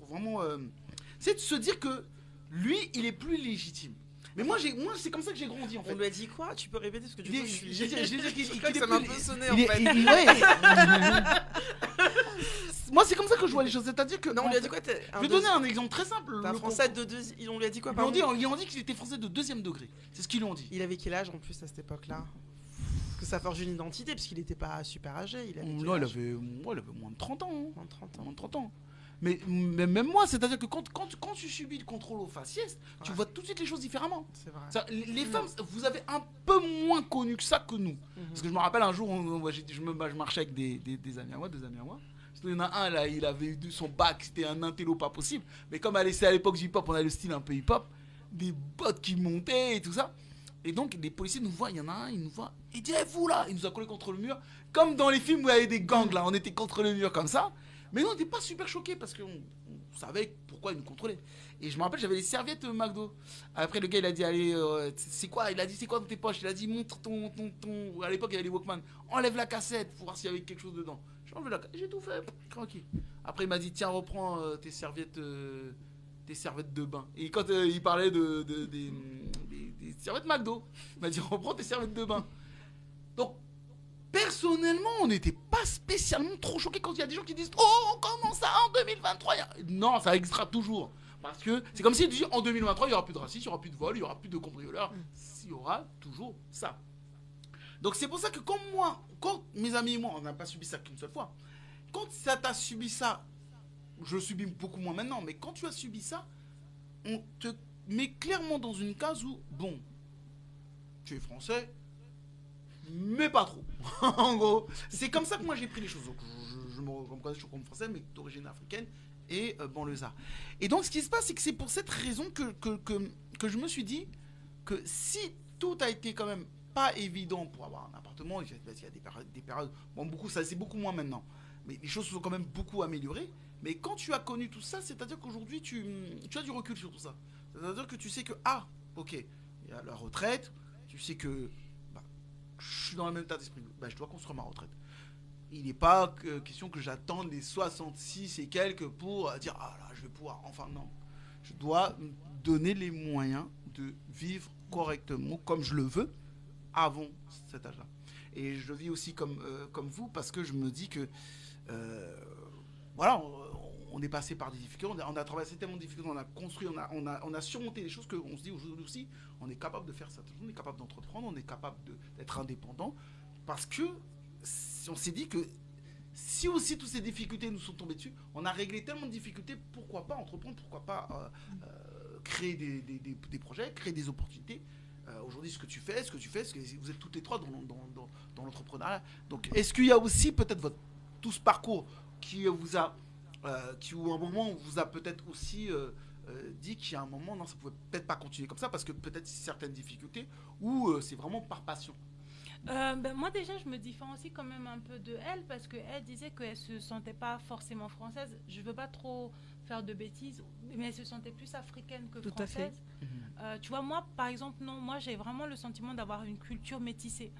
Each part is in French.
vraiment, c'est de se dire que lui, il est plus légitime. Mais moi, c'est comme ça que j'ai grandi en fait. On lui a dit quoi? Tu peux répéter ce que tu veux? J'ai dit qu'il Je crois que est ça m'a un plus- peu sonné il en est- fait. Moi, c'est comme ça que je vois les choses. C'est-à-dire que. Non, on lui a dit quoi? Je vais donner un exemple très simple. T'es un Le français de deux. On lui a dit quoi? Ils ont dit qu'il était français de 2e degré. C'est ce qu'ils lui ont dit. Il avait quel âge en plus à cette époque-là? Parce que ça forge une identité, parce qu'il n'était pas super âgé. Il avait Non, il avait moins de 30 ans. moins de 30 ans. Moins de 30 ans. Mais même moi, c'est-à-dire que quand tu subis le contrôle au faciès, tu vois tout de suite les choses différemment. C'est vrai. Les femmes, vous avez un peu moins connu que ça que nous. Parce que je me rappelle un jour, je marchais avec des amis à moi, 2 amis à moi. Il y en a un là, il avait eu son bac, c'était un intello pas possible. Mais comme c'est à l'époque du hip-hop, on a le style un peu hip-hop, des bottes qui montaient et tout ça. Et donc les policiers nous voient, il y en a un, il nous voit, il dit vous là, il nous a collé contre le mur, comme dans les films où il y avait des gangs là, on était contre le mur comme ça. Mais nous on n'était pas super choqués parce qu'on savait pourquoi il nous contrôlait. Et je me rappelle, j'avais les serviettes McDo. Après le gars il a dit allez, c'est quoi? Il a dit c'est quoi dans tes poches? Il a dit montre ton. À l'époque il y avait les Walkman. Enlève la cassette pour voir s'il y avait quelque chose dedans. J'ai enlevé la cassette, j'ai tout fait, tranquil. Après il m'a dit tiens reprends tes serviettes de bain. Et quand il parlait des serviettes McDo, il m'a dit reprends tes serviettes de bain. Donc personnellement, on n'était pas spécialement trop choqués quand il y a des gens qui disent oh, comment ça en 2023 Non, ça existera toujours. Parce que c'est comme si tu dis en 2023, il n'y aura plus de racisme, il n'y aura plus de vol, il n'y aura plus de cambrioleurs. Il y aura toujours ça. Donc c'est pour ça que quand mes amis et moi, on n'a pas subi ça qu'une seule fois. Quand ça t'a subi ça, je le subis beaucoup moins maintenant, mais quand tu as subi ça, on te met clairement dans une case où, bon, tu es français, mais pas trop. En gros, c'est comme ça que moi j'ai pris les choses. Donc, je me reconnais toujours comme français, mais d'origine africaine et banlieusard. Et donc, ce qui se passe, c'est que c'est pour cette raison que je me suis dit que si tout a été quand même pas évident pour avoir un appartement, il y a des périodes, bon, beaucoup, ça c'est beaucoup moins maintenant, mais les choses se sont quand même beaucoup améliorées. Mais quand tu as connu tout ça, c'est-à-dire qu'aujourd'hui, tu as du recul sur tout ça. C'est-à-dire que tu sais que, ok, il y a la retraite, tu sais que je suis dans le même état d'esprit, je dois construire ma retraite. Il n'est pas question que j'attende les 66 et quelques pour dire là je vais pouvoir, enfin non. Je dois me donner les moyens de vivre correctement comme je le veux avant cet âge-là. Et je le vis aussi comme vous parce que je me dis que voilà, on est passé par des difficultés, on a traversé tellement de difficultés, on a construit, on a surmonté des choses qu'on se dit aujourd'hui aussi, on est capable de faire ça, on est capable d'entreprendre, on est capable d'être indépendant, parce que on s'est dit que si aussi toutes ces difficultés nous sont tombées dessus, on a réglé tellement de difficultés, pourquoi pas entreprendre, pourquoi pas créer des projets, créer des opportunités. Aujourd'hui, ce que tu fais, vous êtes toutes les trois dans l'entrepreneuriat. Donc, est-ce qu'il y a aussi peut-être tout ce parcours qui vous a, qui à un moment vous a peut-être aussi dit qu'il y a un moment, non, ça pouvait peut-être pas continuer comme ça parce que peut-être certaines difficultés ou c'est vraiment par passion. Moi déjà je me différencie quand même un peu de elle parce qu'elle disait qu'elle se sentait pas forcément française. Je veux pas trop faire de bêtises, mais elle se sentait plus africaine que française. Tu vois, moi par exemple, non, moi j'ai vraiment le sentiment d'avoir une culture métissée.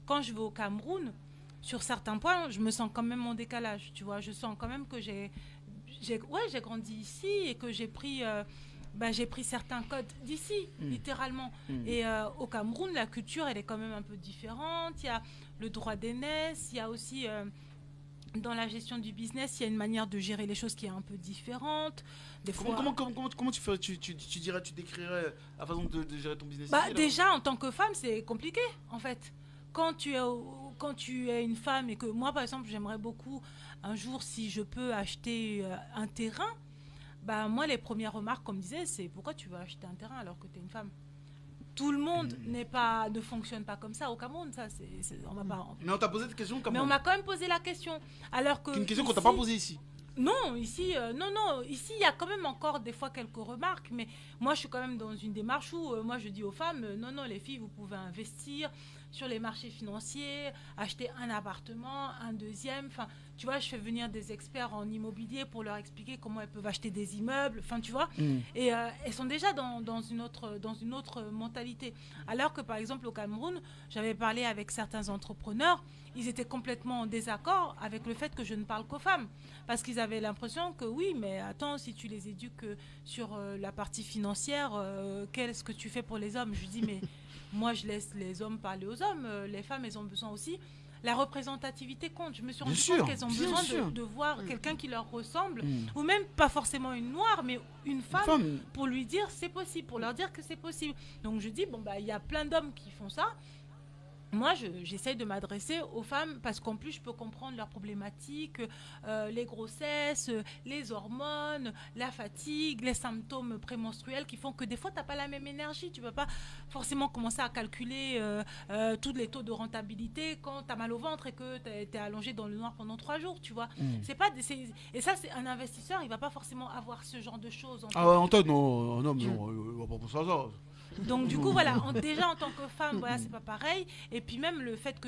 Quand je vais au Cameroun, sur certains points, je me sens quand même en décalage, tu vois. Je sens quand même que j'ai grandi ici et que j'ai pris certains codes d'ici, littéralement. Et au Cameroun, la culture, elle est quand même un peu différente. Il y a le droit d'aînesse, il y a aussi, dans la gestion du business, il y a une manière de gérer les choses qui est un peu différente. Comment tu décrirais la façon de gérer ton business ici, déjà, en tant que femme, c'est compliqué, en fait. Quand tu es une femme et que moi, par exemple, j'aimerais beaucoup, un jour, si je peux acheter un terrain, moi, les premières remarques qu'on me disait, c'est pourquoi tu veux acheter un terrain alors que tu es une femme? Tout le monde ne fonctionne pas comme ça au Cameroun, ça, on va pas. Mais on t'a posé cette question quand même. Mais on m'a quand même posé la question. Alors que une question qu'on t'a pas posée ici. Non, ici, ici, il y a quand même encore des fois quelques remarques, mais moi, je suis quand même dans une démarche où moi, je dis aux femmes, non, les filles, vous pouvez investir, sur les marchés financiers, acheter un appartement, un deuxième. Enfin, tu vois, je fais venir des experts en immobilier pour leur expliquer comment elles peuvent acheter des immeubles. Enfin, tu vois. Et elles sont déjà dans une autre mentalité. Alors que, par exemple, au Cameroun, j'avais parlé avec certains entrepreneurs, ils étaient complètement en désaccord avec le fait que je ne parle qu'aux femmes. Parce qu'ils avaient l'impression que oui, mais attends, si tu les éduques sur la partie financière, qu'est-ce que tu fais pour les hommes? Je lui dis, mais moi, je laisse les hommes parler aux hommes. Les femmes, elles ont besoin aussi. La représentativité compte. Je me suis rendu compte qu'elles ont besoin de voir quelqu'un qui leur ressemble, ou même pas forcément une noire, mais une femme. Pour lui dire c'est possible, pour leur dire que c'est possible. Donc je dis, bon, bah, il y a plein d'hommes qui font ça. Moi, j'essaye de m'adresser aux femmes parce qu'en plus, je peux comprendre leurs problématiques, les grossesses, les hormones, la fatigue, les symptômes prémenstruels qui font que des fois, tu n'as pas la même énergie. Tu ne peux pas forcément commencer à calculer tous les taux de rentabilité quand tu as mal au ventre et que tu es allongé dans le noir pendant 3 jours, tu vois. Et ça, c'est un investisseur, il ne va pas forcément avoir ce genre de choses. Antoine, non, il va pas pour ça. Donc du coup voilà, déjà en tant que femme, voilà, c'est pas pareil. Et puis même le fait que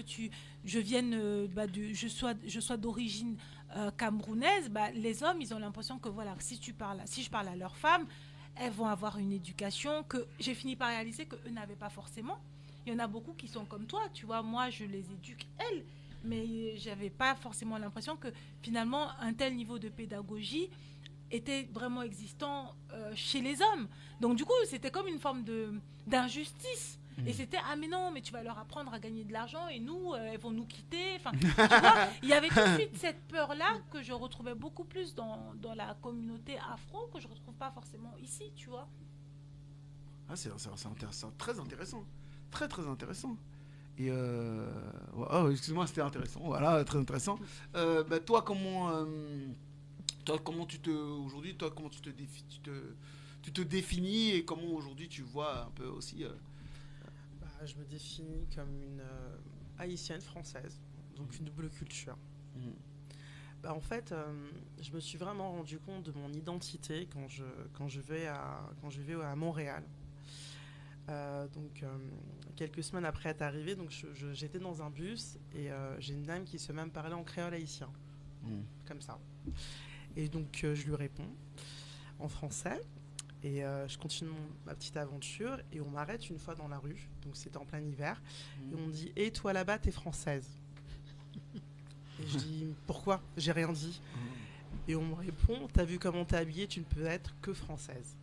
je sois d'origine camerounaise, les hommes ils ont l'impression que voilà, si je parle à leurs femmes, elles vont avoir une éducation que j'ai fini par réaliser que eux n'avaient pas forcément. Il y en a beaucoup qui sont comme toi, tu vois. Moi je les éduque elles, mais j'avais pas forcément l'impression que finalement un tel niveau de pédagogie était vraiment existant chez les hommes. Donc du coup, c'était comme une forme d'injustice. Et c'était, ah mais non, mais tu vas leur apprendre à gagner de l'argent et nous, elles vont nous quitter. Enfin, tu vois, il y avait tout de suite cette peur-là que je retrouvais beaucoup plus dans la communauté afro, que je ne retrouve pas forcément ici, tu vois. Ah, c'est intéressant, très intéressant. Très, très intéressant. Et excuse-moi, c'était intéressant. Voilà, très intéressant. Toi, comment tu te définis et comment aujourd'hui tu vois un peu aussi Je me définis comme une haïtienne française, donc une double culture. En fait, je me suis vraiment rendu compte de mon identité quand je vais à Montréal. Quelques semaines après être arrivée, donc j'étais dans un bus et j'ai une dame qui se met à me parler en créole haïtien, comme ça. Et donc, je lui réponds en français. Et je continue ma petite aventure. Et on m'arrête une fois dans la rue. Donc, c'était en plein hiver. Et on me dit « Et toi, là-bas, t'es française ?» Et je dis « Pourquoi ? J'ai rien dit. » Et on me répond « T'as vu comment t'es habillée, tu ne peux être que française. »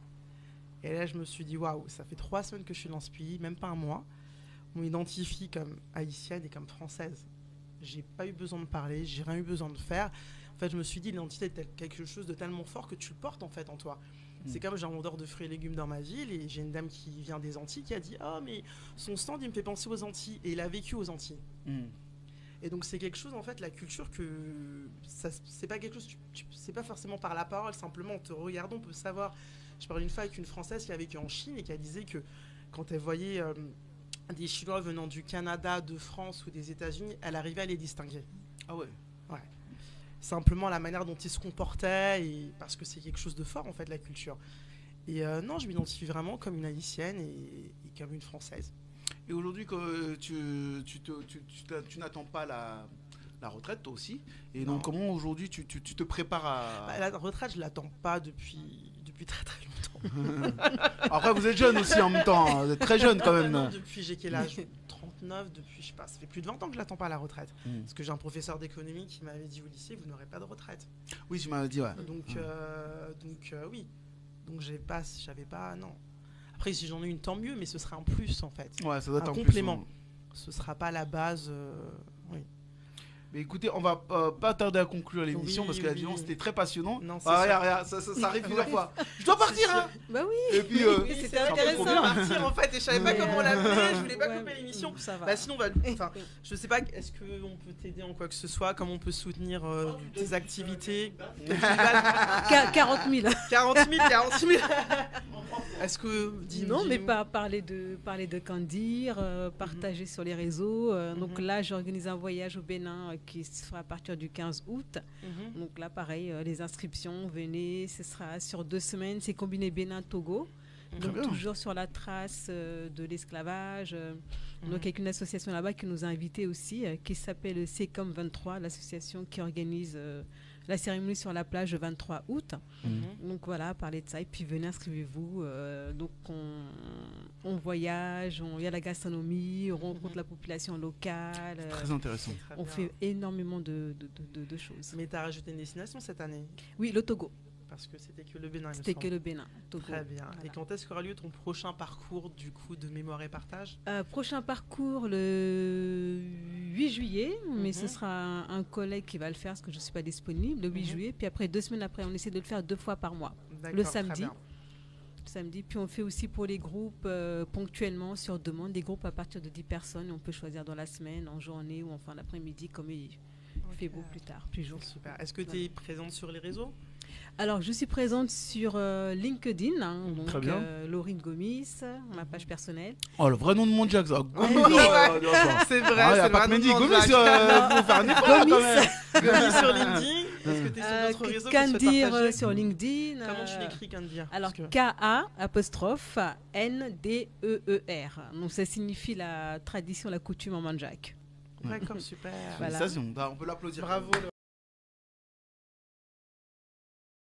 Et là, je me suis dit « Waouh, ça fait 3 semaines que je suis dans ce pays, même pas un mois. On m'identifie comme haïtienne et comme française. J'ai pas eu besoin de parler, j'ai rien eu besoin de faire. » En fait, je me suis dit, l'identité est quelque chose de tellement fort que tu le portes en fait en toi. C'est comme j'ai un vendeur de fruits et légumes dans ma ville et j'ai une dame qui vient des Antilles qui a dit « Oh, mais son stand, il me fait penser aux Antilles. » Et il a vécu aux Antilles. Et donc, c'est quelque chose, en fait, la culture que... c'est pas quelque chose... c'est pas forcément par la parole, simplement en te regardant, on peut savoir. Je parlais une fois avec une Française qui a vécu en Chine et qui a disait que quand elle voyait des Chinois venant du Canada, de France ou des États-Unis, elle arrivait à les distinguer. Ah ouais. Ouais. Simplement la manière dont ils se comportaient, et parce que c'est quelque chose de fort en fait la culture. Et non, je m'identifie vraiment comme une haïtienne et comme une française. Et aujourd'hui, tu n'attends pas la retraite toi aussi. Et donc comment aujourd'hui tu te prépares à... La retraite, je l'attends pas depuis très très longtemps. Après vous êtes jeune aussi en même temps, vous êtes très jeune quand même. Non, depuis j'ai quel âge 39, depuis je sais pas, ça fait plus de 20 ans que je l'attends pas la retraite. Parce que j'ai un professeur d'économie qui m'avait dit au lycée, vous n'aurez pas de retraite. Oui, tu m'avais dit, ouais. Donc oui. Donc j'avais pas, non. Après si j'en ai une, tant mieux, mais ce sera un plus en fait. Ouais, ça doit être un un complément. Plus, Ce sera pas la base, oui. Mais écoutez, on va pas tarder à conclure l'émission parce que l'émission c'était très passionnant. Non, ça arrive plusieurs fois. Je dois partir, hein. Bah oui. Et puis c'était intéressant de partir en fait et je savais pas comment l'amener, je voulais pas couper l'émission. Ça va. Sinon je sais pas, est-ce qu'on peut t'aider en quoi que ce soit, comment on peut soutenir tes activités. 40 000. 40 000. Est-ce que non, mais pas parler de Candir, partager sur les réseaux. Donc là, j'organise un voyage au Bénin qui se fera à partir du 15 août. Donc là, pareil, les inscriptions, venez, ce sera sur 2 semaines. C'est combiné Bénin-Togo. Donc toujours sur la trace de l'esclavage. Donc avec une association là-bas qui nous a invités aussi, qui s'appelle CECOM 23, l'association qui organise la cérémonie sur la plage le 23 août. Donc voilà, parler de ça. Et puis venez, inscrivez-vous. Donc on voyage, il y a la gastronomie, on rencontre la population locale. Très intéressant. On fait énormément de choses. Mais tu as rajouté une destination cette année? Oui, le Togo. Parce que c'était que le Bénin. C'était que le Bénin. Togo. Très bien. Voilà. Et quand est-ce qu'aura lieu ton prochain parcours du coup de mémoire et partage? Prochain parcours le 8 juillet, mais ce sera un collègue qui va le faire parce que je ne suis pas disponible le 8 juillet. Puis après, 2 semaines après, on essaie de le faire 2 fois par mois. Le samedi. Samedi. Puis on fait aussi pour les groupes ponctuellement sur demande, des groupes à partir de 10 personnes. On peut choisir dans la semaine, en journée ou en fin d'après-midi comme il fait beau plus tard, plus jour. Super. Est-ce que tu es présente sur les réseaux? Alors, je suis présente sur LinkedIn, donc Très bien. Laurine Gomis, ma page personnelle. Oh, le vrai nom de mon Jack, ça. C'est vrai, Ah, y a c'est pas le que Mendy, nom de Gomis, Jack. faut faire un effort quand même. Gomis sur LinkedIn. Est-ce que tu es sur d'autres réseaux que tu souhaites Kandir partager? sur LinkedIn. Comment tu l'écris, Kandir? Alors, K-A-N-D-E-E-R. Donc, ça signifie la tradition, la coutume en Mandjak. D'accord, super. Voilà. Félicitations, on peut l'applaudir. Bravo.